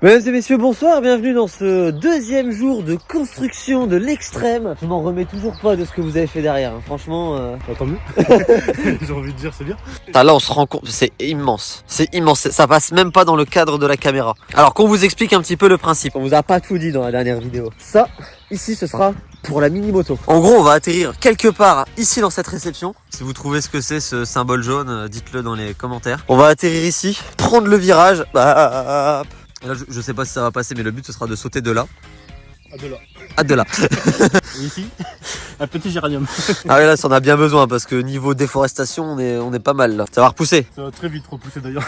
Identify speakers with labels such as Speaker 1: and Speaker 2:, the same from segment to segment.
Speaker 1: Mesdames et messieurs, bonsoir, bienvenue dans ce deuxième jour de construction de l'extrême. Je m'en remets toujours pas de ce que vous avez fait derrière, hein. Franchement...
Speaker 2: Tant mieux. J'ai envie de dire, c'est bien.
Speaker 1: Là on se rend compte, c'est immense, ça passe même pas dans le cadre de la caméra. Alors qu'on vous explique un petit peu le principe. On vous a pas tout dit dans la dernière vidéo. Ça, ici ce sera pour la mini moto. En gros on va atterrir quelque part ici dans cette réception. Si vous trouvez ce que c'est ce symbole jaune, dites-le dans les commentaires. On va atterrir ici, prendre le virage. Et là, je sais pas si ça va passer, mais le but ce sera de sauter de là. À de là.
Speaker 2: Et ici, un petit géranium.
Speaker 1: Ah ouais, là, ça en a bien besoin parce que niveau déforestation, on est pas mal là. Ça va repousser.
Speaker 2: Ça va très vite repousser d'ailleurs.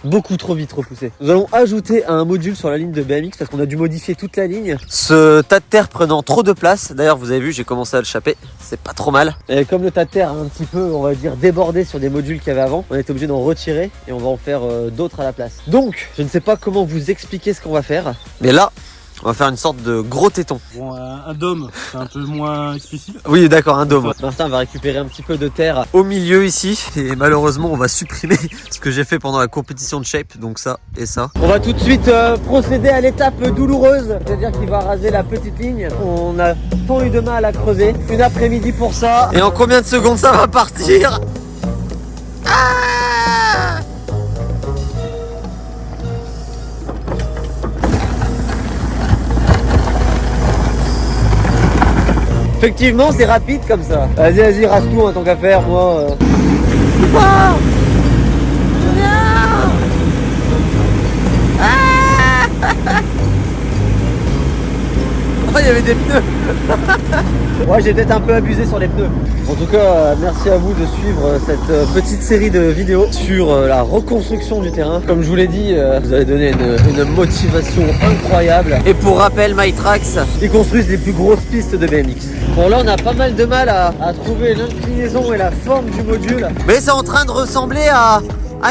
Speaker 1: Beaucoup trop vite repousser. Nous allons ajouter un module sur la ligne de BMX parce qu'on a dû modifier toute la ligne. Ce tas de terre prenant trop de place. D'ailleurs, vous avez vu, j'ai commencé à le chaper. C'est pas trop mal. Et comme le tas de terre a un petit peu, on va dire, débordé sur des modules qu'il y avait avant, on est obligé d'en retirer et on va en faire d'autres à la place. Donc, je ne sais pas comment vous expliquer ce qu'on va faire. Mais là, on va faire une sorte de gros téton.
Speaker 2: Bon, un dôme, c'est un peu moins explicite.
Speaker 1: Oui, d'accord, un dôme. Martin va récupérer un petit peu de terre au milieu ici. Et malheureusement, on va supprimer ce que j'ai fait pendant la compétition de shape. Donc ça et ça. On va tout de suite procéder à l'étape douloureuse. C'est-à-dire qu'il va raser la petite ligne. On a tant eu de mal à creuser. Une après-midi pour ça. Et en combien de secondes ça va partir? Effectivement, c'est rapide comme ça. Vas-y, rase tout en tant qu'à faire, moi. Oh, il y avait des pneus. Ouais, j'ai peut-être un peu abusé sur les pneus. En tout cas, merci à vous de suivre cette petite série de vidéos sur la reconstruction du terrain. Comme je vous l'ai dit, vous allez donner une motivation incroyable. Et pour rappel, MyTrax, ils construisent les plus grosses pistes de BMX. Bon, là on a pas mal de mal à trouver l'inclinaison et la forme du module. Mais c'est en train de ressembler à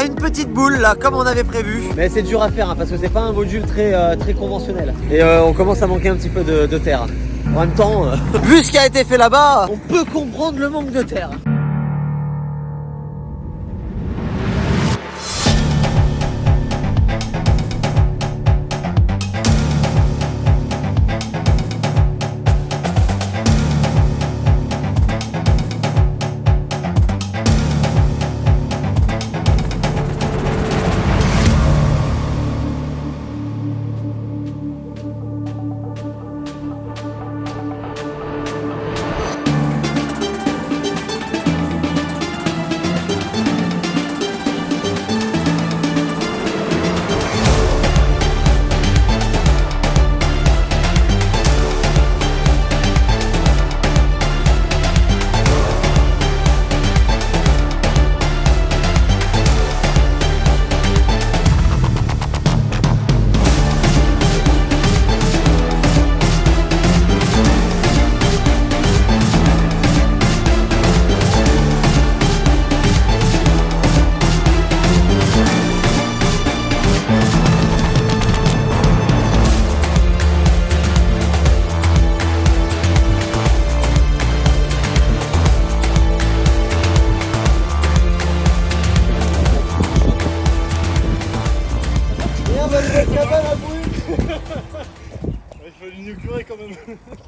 Speaker 1: une petite boule là, comme on avait prévu. Mais c'est dur à faire hein, parce que c'est pas un module très conventionnel. Et on commence à manquer un petit peu de terre. En même temps, vu ce qui a été fait là-bas, on peut comprendre le manque de terre.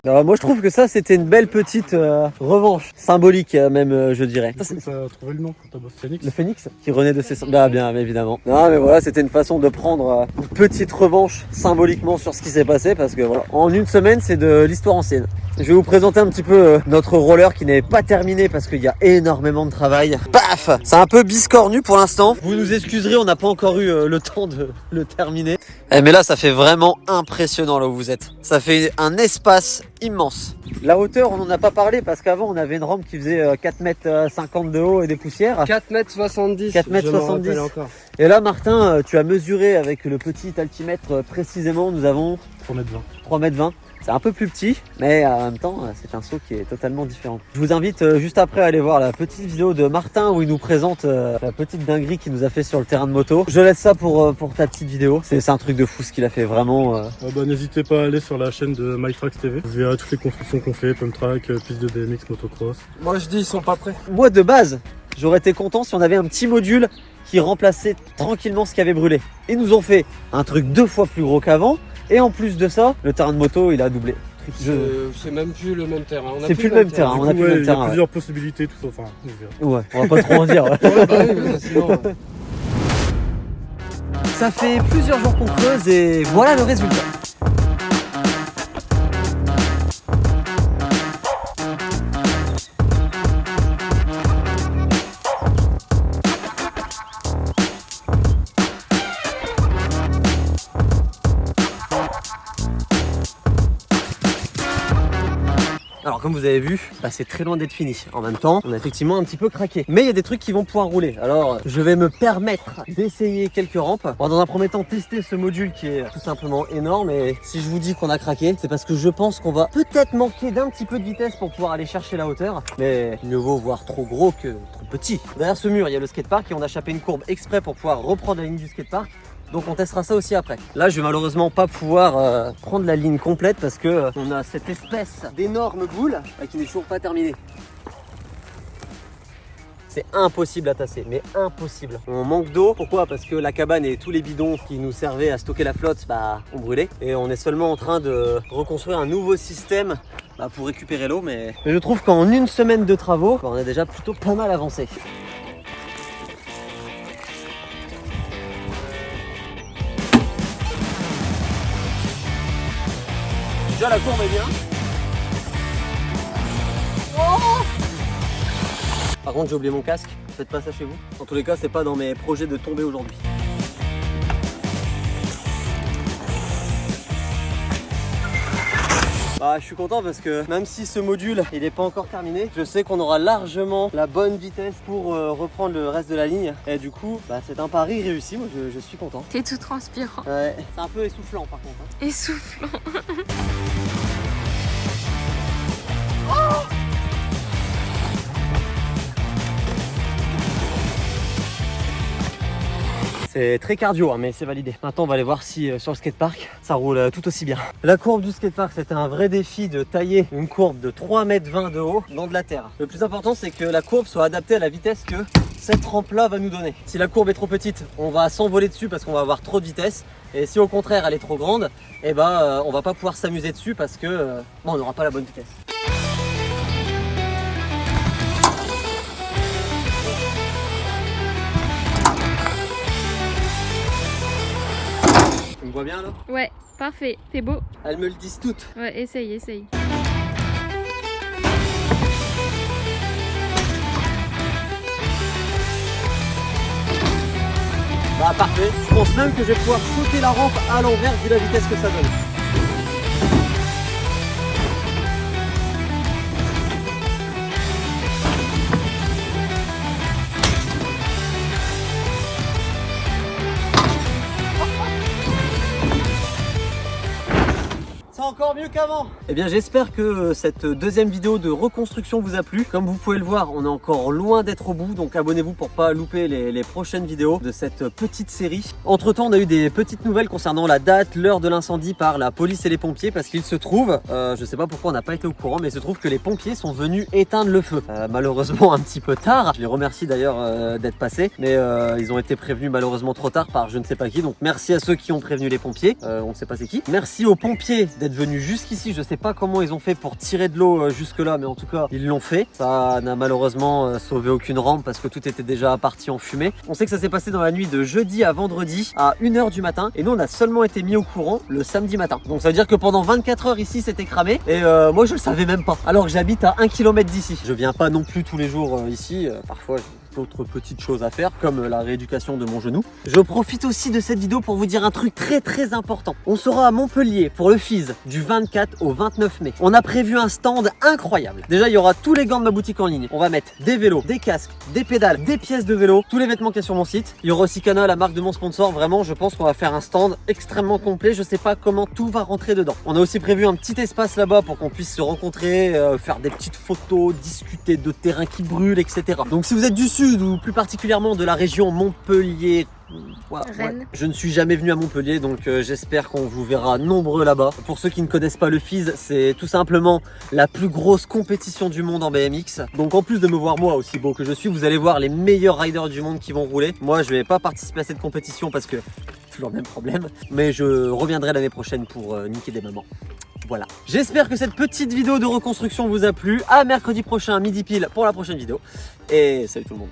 Speaker 1: Alors, moi je trouve que ça c'était une belle petite revanche symbolique même je dirais.
Speaker 2: Ça a trouvé le nom pour ta bosse Phoenix.
Speaker 1: Le Phoenix qui renaît de ses cendres. Ah bien évidemment. Non mais voilà, c'était une façon de prendre une petite revanche symboliquement sur ce qui s'est passé parce que voilà, en une semaine c'est de l'histoire ancienne. Je vais vous présenter un petit peu notre roller qui n'est pas terminé parce qu'il y a énormément de travail. Paf! C'est un peu biscornu pour l'instant. Vous nous excuserez, on n'a pas encore eu le temps de le terminer. Mais là ça fait vraiment impressionnant là où vous êtes. Ça fait un espace immense. La hauteur on n'en a pas parlé parce qu'avant on avait une rampe qui faisait 4,50 m de haut et des poussières.
Speaker 3: 4,70 m.
Speaker 1: 4,70 m. Et là Martin, tu as mesuré avec le petit altimètre précisément, nous avons
Speaker 2: 3,20 m.
Speaker 1: C'est un peu plus petit, mais en même temps, c'est un saut qui est totalement différent. Je vous invite juste après à aller voir la petite vidéo de Martin où il nous présente la petite dinguerie qu'il nous a fait sur le terrain de moto. Je laisse ça pour ta petite vidéo. C'est un truc de fou ce qu'il a fait, vraiment.
Speaker 2: N'hésitez pas à aller sur la chaîne de MyTrax TV. Vous verrez toutes les constructions qu'on fait, pump track, piste de BMX, motocross.
Speaker 3: Moi je dis ils sont pas prêts.
Speaker 1: Moi de base, j'aurais été content si on avait un petit module qui remplaçait tranquillement ce qui avait brûlé. Ils nous ont fait un truc 2 fois plus gros qu'avant et en plus de ça, le terrain de moto il a doublé.
Speaker 3: C'est même plus le même terrain.
Speaker 1: C'est plus le même terrain. On a plus le même terrain.
Speaker 2: Il y a plusieurs possibilités, tout ça. Enfin,
Speaker 1: ouais, on va pas trop en dire.
Speaker 3: Ouais, bah oui, sinon, ouais.
Speaker 1: Ça fait plusieurs jours qu'on creuse et voilà le résultat. Alors comme vous avez vu, c'est très loin d'être fini. En même temps, on a effectivement un petit peu craqué. Mais il y a des trucs qui vont pouvoir rouler. Alors je vais me permettre d'essayer quelques rampes. On va dans un premier temps tester ce module qui est tout simplement énorme. Et si je vous dis qu'on a craqué, c'est parce que je pense qu'on va peut-être manquer d'un petit peu de vitesse pour pouvoir aller chercher la hauteur. Mais mieux vaut voir trop gros que trop petit. Derrière ce mur, il y a le skatepark et on a chapé une courbe exprès pour pouvoir reprendre la ligne du skatepark. Donc on testera ça aussi après. Là je vais malheureusement pas pouvoir prendre la ligne complète parce que on a cette espèce d'énorme boule qui n'est toujours pas terminée. C'est impossible à tasser, mais impossible. On manque d'eau. Pourquoi? Parce que la cabane et tous les bidons qui nous servaient à stocker la flotte ont brûlé. Et on est seulement en train de reconstruire un nouveau système pour récupérer l'eau. Mais je trouve qu'en une semaine de travaux, on a déjà plutôt pas mal avancé. Déjà la courbe est bien. Oh, par contre j'ai oublié mon casque, faites pas ça chez vous. En tous les cas c'est pas dans mes projets de tomber aujourd'hui. Je suis content parce que même si ce module il n'est pas encore terminé, je sais qu'on aura largement la bonne vitesse pour reprendre le reste de la ligne. Et du coup c'est un pari réussi, moi je suis content.
Speaker 4: T'es tout transpirant.
Speaker 1: Ouais, c'est un peu essoufflant par contre.
Speaker 4: Essoufflant. C'est très cardio mais c'est validé. Maintenant on va aller voir si sur le skatepark ça roule tout aussi bien. La courbe du skatepark c'était un vrai défi de tailler une courbe de 3,20 m de haut dans de la terre. Le plus important c'est que la courbe soit adaptée à la vitesse que cette rampe là va nous donner. Si la courbe est trop petite on va s'envoler dessus parce qu'on va avoir trop de vitesse. Et si au contraire elle est trop grande, on va pas pouvoir s'amuser dessus parce que on n'aura pas la bonne vitesse. Tu me vois bien là? Ouais, parfait, c'est beau.
Speaker 1: Elles me le disent toutes.
Speaker 4: Ouais, essaye.
Speaker 1: Parfait. Je pense même que je vais pouvoir sauter la rampe à l'envers vu la vitesse que ça donne. C'est encore mieux qu'avant. Eh bien j'espère que cette deuxième vidéo de reconstruction vous a plu. Comme vous pouvez le voir, on est encore loin d'être au bout, donc abonnez-vous pour pas louper les prochaines vidéos de cette petite série. Entre temps on a eu des petites nouvelles concernant la date, l'heure de l'incendie par la police et les pompiers, parce qu'il se trouve, je sais pas pourquoi on n'a pas été au courant, mais il se trouve que les pompiers sont venus éteindre le feu. Malheureusement un petit peu tard, je les remercie d'ailleurs d'être passés, mais ils ont été prévenus malheureusement trop tard par je ne sais pas qui, donc merci à ceux qui ont prévenu les pompiers, on ne sait pas c'est qui. Merci aux pompiers d'être venus jusqu'ici, je sais pas comment ils ont fait pour tirer de l'eau jusque là, mais en tout cas ils l'ont fait. Ça n'a malheureusement sauvé aucune rampe parce que tout était déjà parti en fumée. On sait que ça s'est passé dans la nuit de jeudi à vendredi à 1 h du matin et nous on a seulement été mis au courant le samedi matin. Donc ça veut dire que pendant 24 heures ici c'était cramé et moi je le savais même pas alors que j'habite à 1 km d'ici. Je viens pas non plus tous les jours ici, parfois d'autres petites choses à faire comme la rééducation de mon genou. Je profite aussi de cette vidéo pour vous dire un truc très important. On sera à Montpellier pour le FIS du 24 au 29 mai. On a prévu un stand incroyable. Déjà il y aura tous les gants de ma boutique en ligne. On va mettre des vélos, des casques, des pédales, des pièces de vélo, tous les vêtements qu'il y a sur mon site. Il y aura aussi Kana, la marque de mon sponsor. Vraiment je pense qu'on va faire un stand extrêmement complet. Je sais pas comment tout va rentrer dedans. On a aussi prévu un petit espace là-bas pour qu'on puisse se rencontrer, faire des petites photos, discuter de terrain qui brûle, etc. Donc si vous êtes du sud
Speaker 4: sud ou plus particulièrement de la région Montpellier.
Speaker 5: Rennes.
Speaker 4: Je ne suis jamais venu à Montpellier, donc j'espère qu'on vous verra nombreux là-bas. Pour ceux qui ne connaissent pas le FIS, c'est tout simplement la plus grosse compétition du monde en BMX. Donc en plus de me voir moi aussi beau que je suis, vous allez voir les meilleurs riders du monde qui vont rouler. Moi je vais pas participer à cette compétition parce que toujours le même problème, mais je reviendrai l'année prochaine pour niquer des mamans. Voilà. J'espère que cette petite vidéo de reconstruction vous a plu. À mercredi prochain, midi pile pour la prochaine vidéo. Et salut tout le monde.